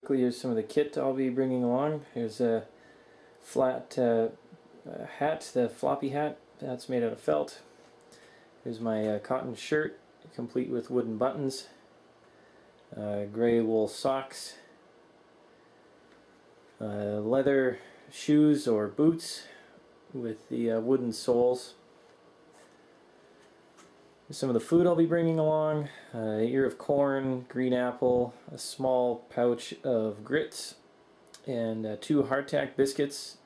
Here's some of the kit I'll be bringing along. Here's a flat hat, the floppy hat. That's made out of felt. Here's my cotton shirt, complete with wooden buttons. Gray wool socks. Leather shoes or boots with the wooden soles. Some of the food I'll be bringing along: ear of corn, green apple, a small pouch of grits, and 2 hardtack biscuits.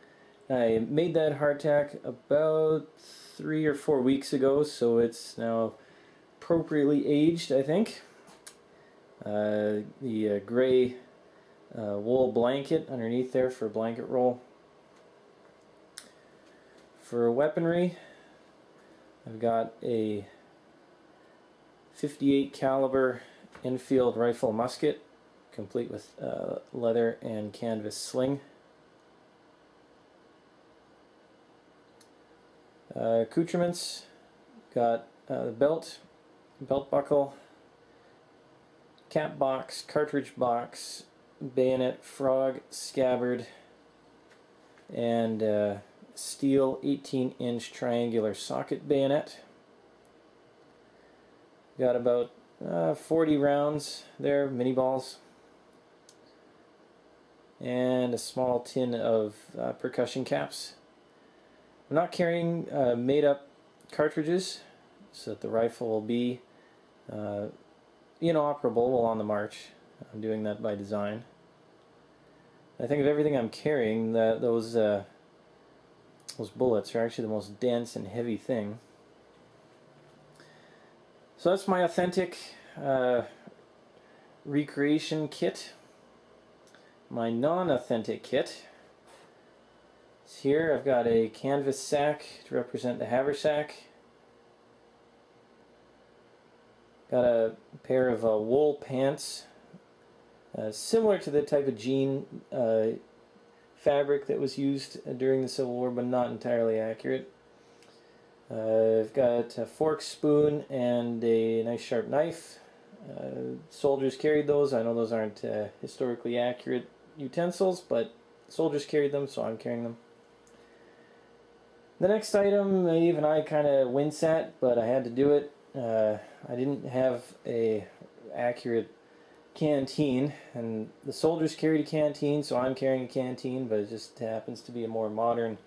I made that hardtack about 3 or 4 weeks ago, so it's now appropriately aged, I think. The gray wool blanket underneath there for a blanket roll. For weaponry, I've got a 58 caliber Enfield rifle musket, complete with leather and canvas sling. Accoutrements, got the belt buckle, cap box, cartridge box, bayonet, frog, scabbard, and steel 18-inch triangular socket bayonet. Got about 40 rounds there, mini balls, and a small tin of percussion caps. I'm not carrying made-up cartridges, so that the rifle will be inoperable while on the march. I'm doing that by design. I think of everything I'm carrying, those bullets are actually the most dense and heavy thing. So that's my authentic recreation kit. My non-authentic kit is here. I've got a canvas sack to represent the haversack. Got a pair of wool pants, similar to the type of jean fabric that was used during the Civil War, but not entirely accurate. I've got a fork, spoon, and a nice sharp knife. Soldiers carried those. I know those aren't historically accurate utensils, but soldiers carried them, so I'm carrying them. The next item, even I kind of wince at, but I had to do it. I didn't have a accurate canteen, and the soldiers carried a canteen, so I'm carrying a canteen, but it just happens to be a more modern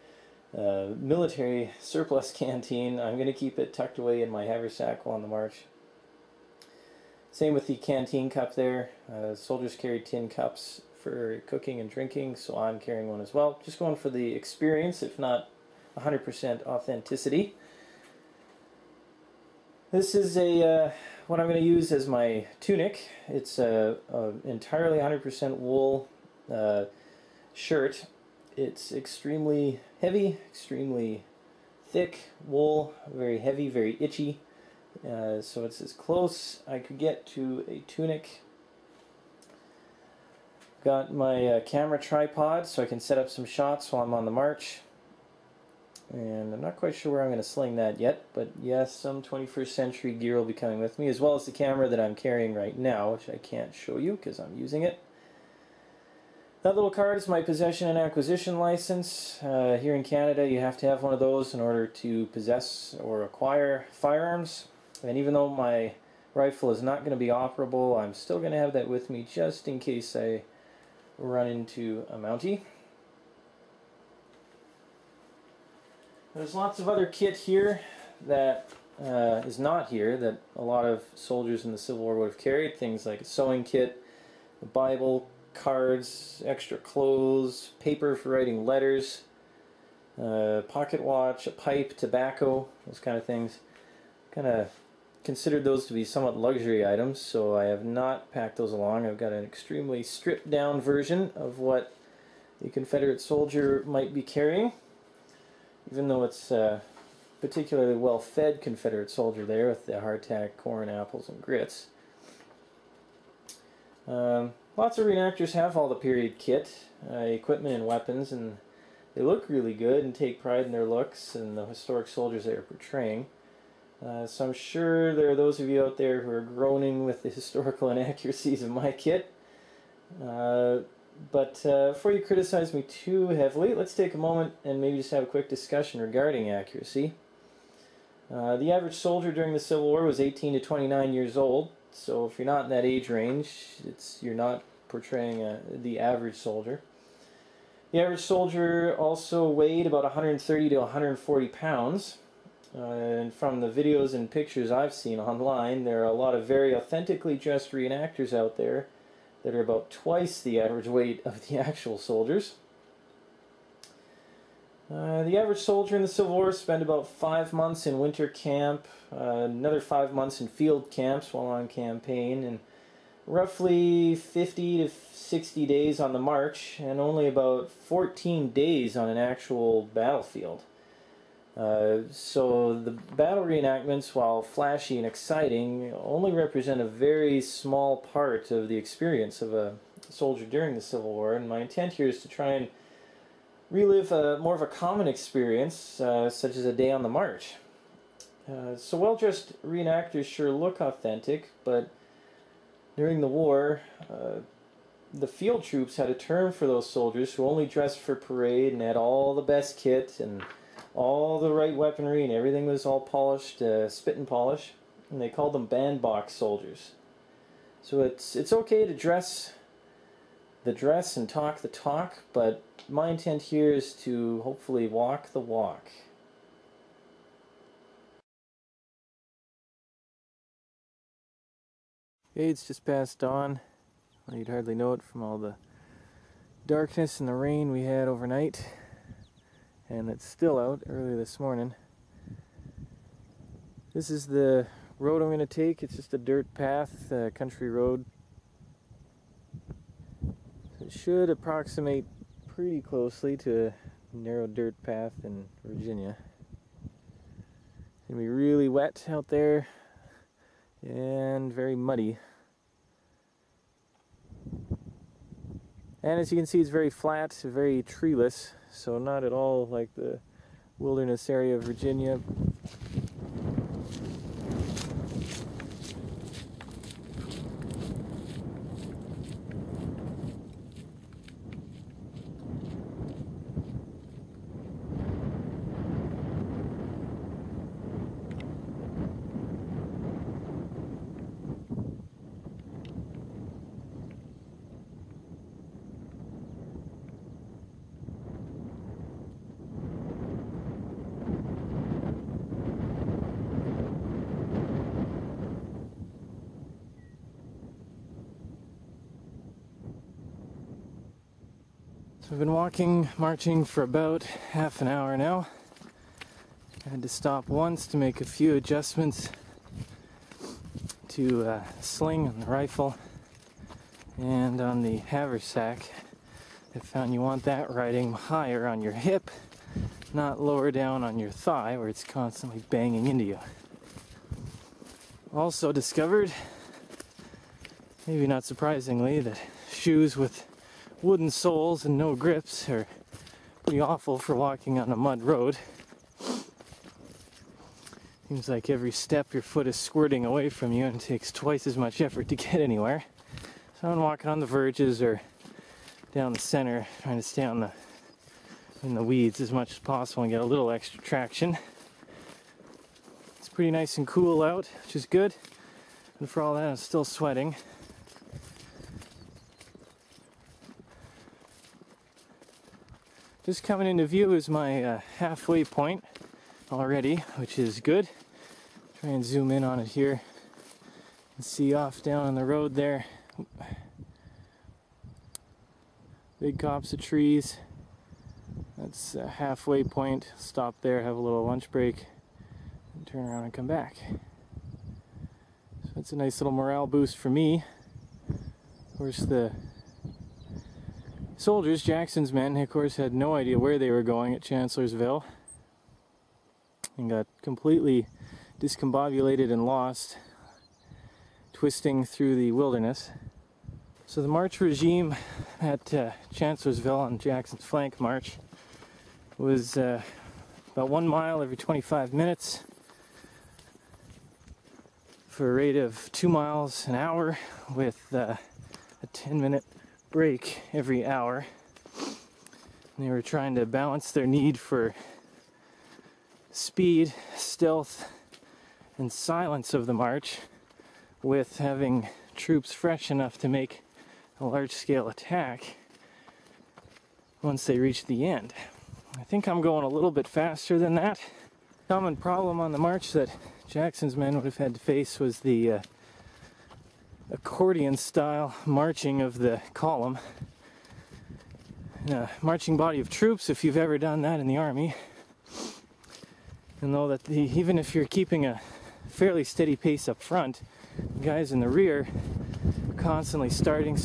military surplus canteen. I'm going to keep it tucked away in my haversack while on the march. Same with the canteen cup there. Soldiers carried tin cups for cooking and drinking, so I'm carrying one as well. Just going for the experience, if not 100% authenticity. This is what I'm going to use as my tunic. It's a entirely 100% wool shirt. It's extremely heavy, extremely thick wool, very heavy, very itchy. So it's as close I could get to a tunic. Got my camera tripod so I can set up some shots while I'm on the march. And I'm not quite sure where I'm going to sling that yet, but yes, some 21st century gear will be coming with me, as well as the camera that I'm carrying right now, which I can't show you because I'm using it. That little card is my possession and acquisition license. Here in Canada, you have to have one of those in order to possess or acquire firearms. And even though my rifle is not going to be operable, I'm still going to have that with me just in case I run into a Mountie. There's lots of other kit here that is not here that a lot of soldiers in the Civil War would have carried. Things like a sewing kit, a Bible, cards, extra clothes, paper for writing letters, pocket watch, a pipe, tobacco, those kind of things. Kind of considered those to be somewhat luxury items, so I have not packed those along. I've got an extremely stripped down version of what a Confederate soldier might be carrying, even though it's a particularly well-fed Confederate soldier there with the hardtack, corn, apples, and grits. Lots of reenactors have all the period kit, equipment and weapons, and they look really good and take pride in their looks and the historic soldiers they are portraying. So I'm sure there are those of you out there who are groaning with the historical inaccuracies of my kit. But before you criticize me too heavily, let's take a moment and maybe just have a quick discussion regarding accuracy. The average soldier during the Civil War was 18 to 29 years old, so if you're not in that age range, you're not portraying the average soldier. The average soldier also weighed about 130 to 140 pounds. And from the videos and pictures I've seen online, there are a lot of very authentically dressed reenactors out there that are about twice the average weight of the actual soldiers. The average soldier in the Civil War spent about 5 months in winter camp, another 5 months in field camps while on campaign, and roughly 50 to 60 days on the march, and only about 14 days on an actual battlefield. So the battle reenactments, while flashy and exciting, only represent a very small part of the experience of a soldier during the Civil War, and my intent here is to try and relive more of a common experience, such as a day on the march. So well-dressed reenactors sure look authentic, but during the war, the field troops had a term for those soldiers who only dressed for parade and had all the best kit and all the right weaponry and everything was all polished, spit and polish, and they called them bandbox soldiers. So it's okay to dress the dress and talk the talk, but my intent here is to hopefully walk the walk. Okay, it's just past dawn. Well, you'd hardly know it from all the darkness and the rain we had overnight. And it's still out early this morning. This is the road I'm going to take. It's just a dirt path, country road. So it should approximate pretty closely to a narrow dirt path in Virginia. It's going to be really wet out there and very muddy. And as you can see, it's very flat, very treeless, so not at all like the wilderness area of Virginia. So I've been marching for about half an hour now. I had to stop once to make a few adjustments to sling on the rifle and on the haversack. I found you want that riding higher on your hip, not lower down on your thigh where it's constantly banging into you. Also discovered, maybe not surprisingly, that shoes with wooden soles and no grips are pretty awful for walking on a mud road. Seems like every step your foot is squirting away from you and it takes twice as much effort to get anywhere. So I'm walking on the verges or down the center, trying to stay in the weeds as much as possible and get a little extra traction. It's pretty nice and cool out, which is good. And for all that, I'm still sweating. Just coming into view is my halfway point already, which is good. Try and zoom in on it here and see off down on the road there. Big copse of trees. That's a halfway point. Stop there, have a little lunch break, and turn around and come back. So that's a nice little morale boost for me. Of course, the soldiers, Jackson's men, of course, had no idea where they were going at Chancellorsville and got completely discombobulated and lost, twisting through the wilderness. So the march regime at Chancellorsville on Jackson's flank march was about 1 mile every 25 minutes for a rate of 2 miles an hour with a 10-minute break every hour. They were trying to balance their need for speed, stealth, and silence of the march with having troops fresh enough to make a large-scale attack once they reach the end. I think I'm going a little bit faster than that. Common problem on the march that Jackson's men would have had to face was the accordion-style marching of the column. A marching body of troops, if you've ever done that in the army, you'll know that even if you're keeping a fairly steady pace up front, the guys in the rear are constantly stopping,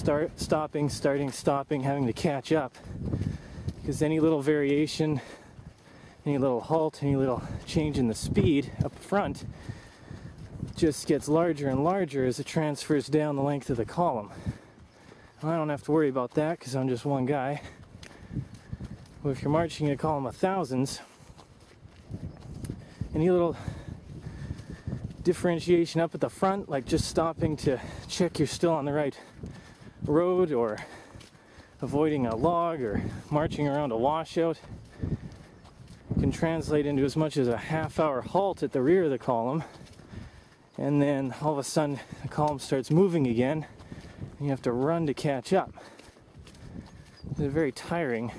having to catch up, because any little variation, any little halt, any little change in the speed up front just gets larger and larger as it transfers down the length of the column. Well, I don't have to worry about that because I'm just one guy. But if you're marching a column of thousands, any little differentiation up at the front, like just stopping to check you're still on the right road, or avoiding a log, or marching around a washout, can translate into as much as a half-hour halt at the rear of the column, and then all of a sudden the column starts moving again and you have to run to catch up. It's a very tiring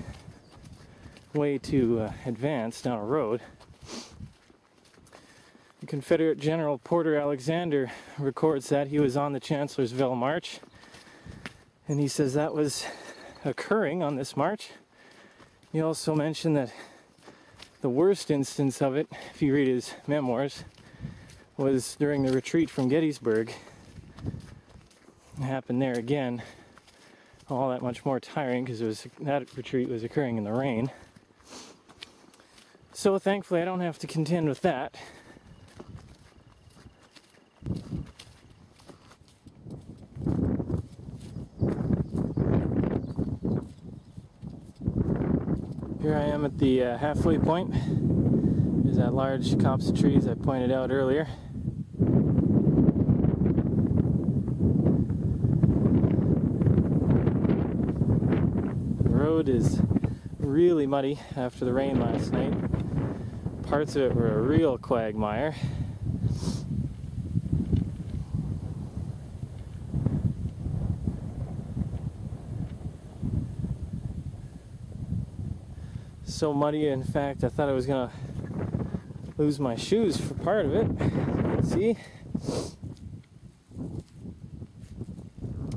way to advance down a road. The Confederate General Porter Alexander records that he was on the Chancellorsville March, and he says that was occurring on this march. He also mentioned that the worst instance of it, if you read his memoirs, was during the retreat from Gettysburg. It happened there again. All that much more tiring because that retreat was occurring in the rain. So thankfully I don't have to contend with that. Here I am at the halfway point. There's that large copse of trees I pointed out earlier. The road is really muddy after the rain last night. Parts of it were a real quagmire. So muddy, in fact, I thought I was gonna lose my shoes for part of it. See?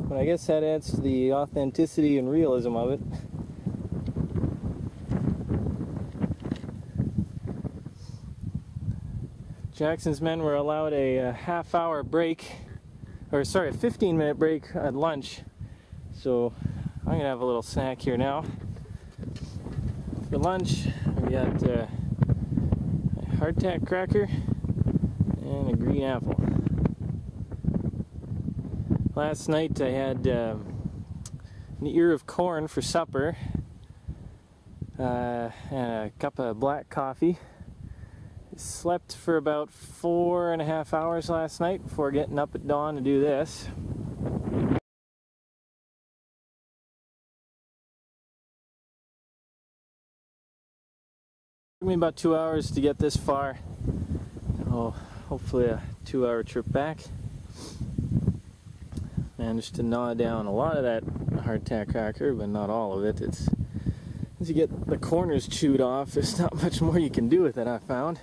But I guess that adds to the authenticity and realism of it. Jackson's men were allowed a half-hour break, a 15-minute break at lunch. So I'm gonna have a little snack here now. For lunch, we got a hardtack cracker and a green apple. Last night I had an ear of corn for supper and a cup of black coffee. Slept for about 4.5 hours last night before getting up at dawn to do this. Took me about 2 hours to get this far. Oh, hopefully a 2-hour trip back. Managed to gnaw down a lot of that hardtack cracker, but not all of it. It's once you get the corners chewed off, there's not much more you can do with it, I found.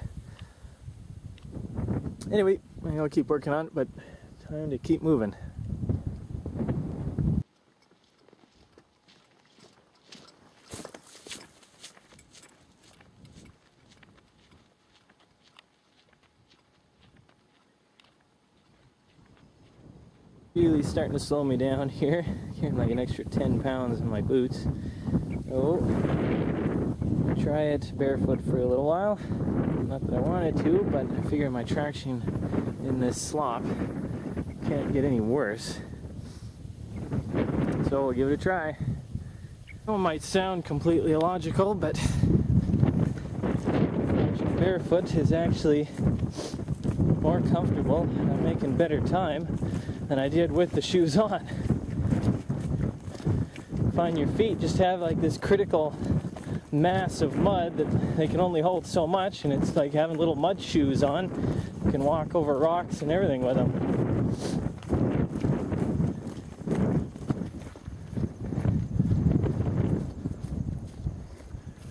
Anyway, I'll keep working on it, but time to keep moving. Really starting to slow me down here. Carrying like an extra 10 pounds in my boots. Oh, try it barefoot for a little while. Not that I wanted to, but I figure my traction in this slop can't get any worse. So we'll give it a try. It might sound completely illogical, but barefoot is actually more comfortable, and I'm making better time than I did with the shoes on. find your feet just have like this critical mass of mud that they can only hold so much, and it's like having little mud shoes on. You can walk over rocks and everything with them.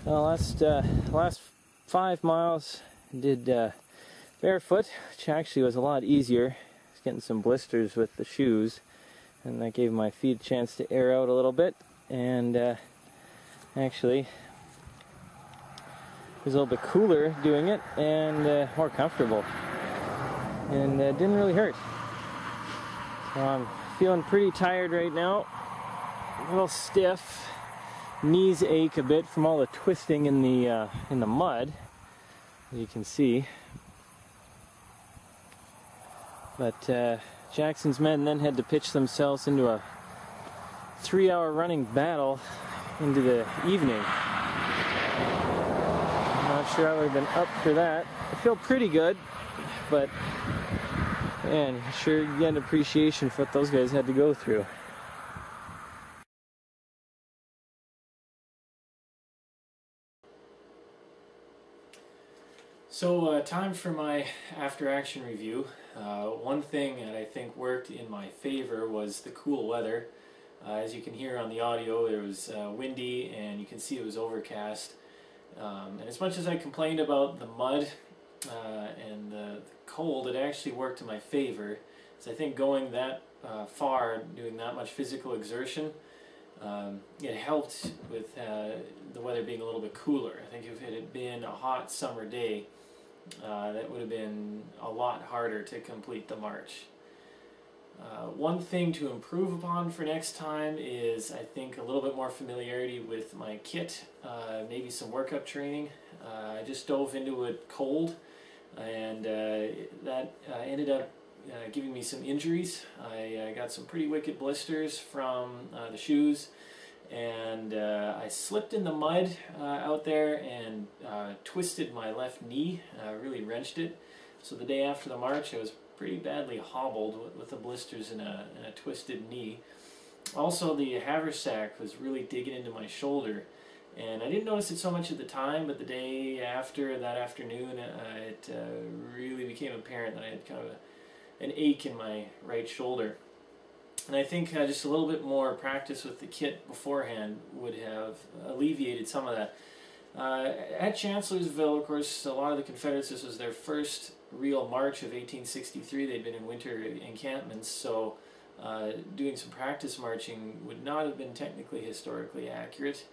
Well, last 5 miles did barefoot, which actually was a lot easier. I was getting some blisters with the shoes, and that gave my feet a chance to air out a little bit, and actually it was a little bit cooler doing it and more comfortable, and didn't really hurt. So I'm feeling pretty tired right now, a little stiff. Knees ache a bit from all the twisting in the mud, as you can see. But Jackson's men then had to pitch themselves into a 3-hour running battle into the evening. I'm not sure I would have been up for that. I feel pretty good, but man, you sure get an appreciation for what those guys had to go through. So time for my after-action review. One thing that I think worked in my favor was the cool weather. As you can hear on the audio, it was windy, and you can see it was overcast. And as much as I complained about the mud and the cold, it actually worked in my favor. So I think going that far, doing that much physical exertion, it helped with the weather being a little bit cooler. I think if it had been a hot summer day, that would have been a lot harder to complete the march. One thing to improve upon for next time is, I think, a little bit more familiarity with my kit, maybe some workup training. I just dove into it cold, and that ended up giving me some injuries. I got some pretty wicked blisters from the shoes, and I slipped in the mud out there and twisted my left knee, really wrenched it. So the day after the march, I was pretty badly hobbled with the blisters and a twisted knee. Also, the haversack was really digging into my shoulder, and I didn't notice it so much at the time, but the day after, that afternoon, it really became apparent that I had kind of an ache in my right shoulder. And I think just a little bit more practice with the kit beforehand would have alleviated some of that. At Chancellorsville, of course, a lot of the Confederates, this was their first real march of 1863. They'd been in winter encampments, so doing some practice marching would not have been technically historically accurate.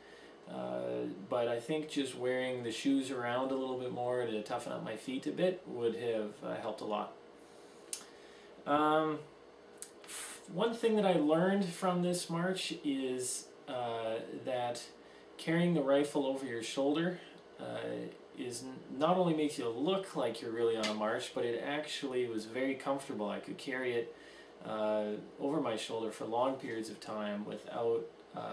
But I think just wearing the shoes around a little bit more to toughen up my feet a bit would have helped a lot. One thing that I learned from this march is that carrying the rifle over your shoulder not only makes you look like you're really on a march, but it actually was very comfortable. I could carry it over my shoulder for long periods of time without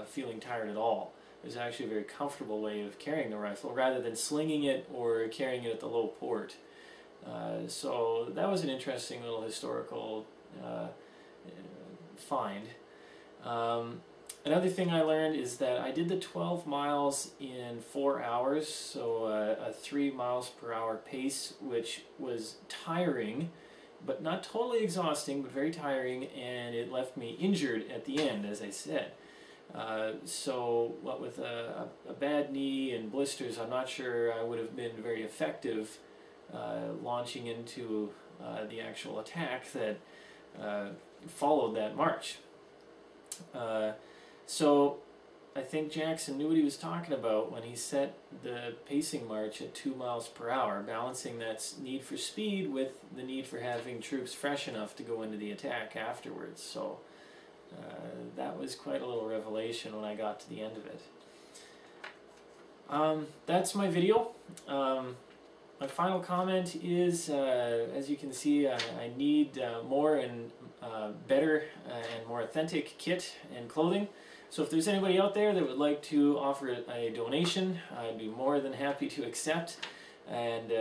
feeling tired at all. It was actually a very comfortable way of carrying the rifle rather than slinging it or carrying it at the low port. So that was an interesting little historical find. Another thing I learned is that I did the 12 miles in 4 hours, so a 3 miles per hour pace, which was tiring, but not totally exhausting, but very tiring, and it left me injured at the end, as I said. So what with a bad knee and blisters, I'm not sure I would have been very effective launching into the actual attack that followed that march. So I think Jackson knew what he was talking about when he set the pacing march at 2 miles per hour, balancing that need for speed with the need for having troops fresh enough to go into the attack afterwards. So that was quite a little revelation when I got to the end of it. That's my video. My final comment is, as you can see, I need more and better and more authentic kit and clothing. So if there's anybody out there that would like to offer a donation, I'd be more than happy to accept. And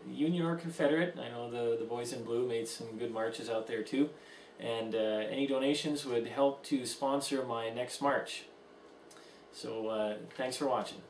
Union or Confederate, I know the boys in blue made some good marches out there too. And any donations would help to sponsor my next march. So thanks for watching.